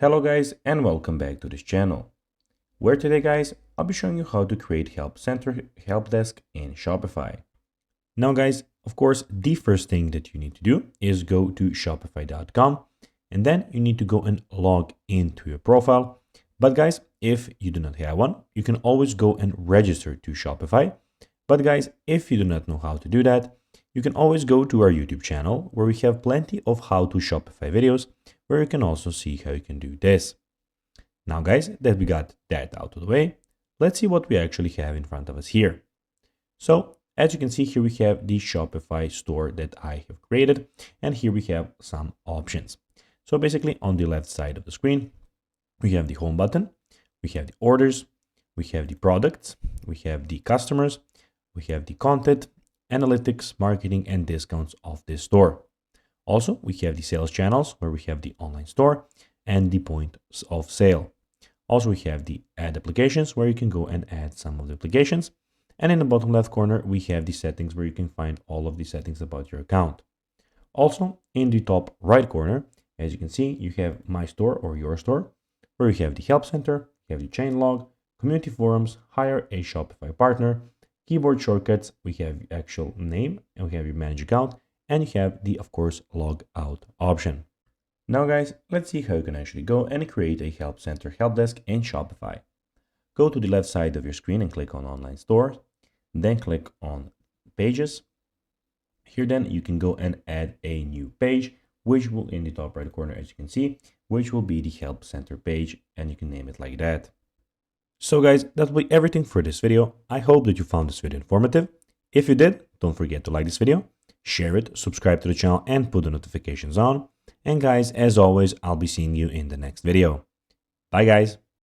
Hello guys and welcome back to this channel, where today guys I'll be showing you how to create help center help desk in Shopify. Now guys, of course the first thing that you need to do is go to shopify.com and then you need to go and log into your profile. But guys, if you do not have one, you can always go and register to Shopify. But guys, if you do not know how to do that, you can always go to our YouTube channel where we have plenty of how to Shopify videos where you can also see how you can do this. Now guys, that we got that out of the way, let's see what we actually have in front of us here. So as you can see here, we have the Shopify store that I have created, and here we have some options. So basically on the left side of the screen, we have the home button, we have the orders, we have the products, we have the customers, we have the content, analytics, marketing, and discounts of this store. Also, we have the sales channels where we have the online store and the points of sale. Also, we have the add applications where you can go and add some of the applications. And in the bottom left corner, we have the settings where you can find all of the settings about your account. Also, in the top right corner, as you can see, you have my store or your store, where you have the help center, you have the chain log, community forums, hire a Shopify partner, keyboard shortcuts, we have the actual name, and we have your manage account, and you have the, of course, log out option. Now guys, let's see how you can actually go and create a help center help desk in Shopify. Go to the left side of your screen and click on online store, then click on pages. Here then you can go and add a new page, which will in the top right corner, as you can see, which will be the help center page, and you can name it like that. So guys, that will be everything for this video. I hope that you found this video informative. If you did, don't forget to like this video, share it, subscribe to the channel, and put the notifications on. And guys, as always, I'll be seeing you in the next video. Bye guys.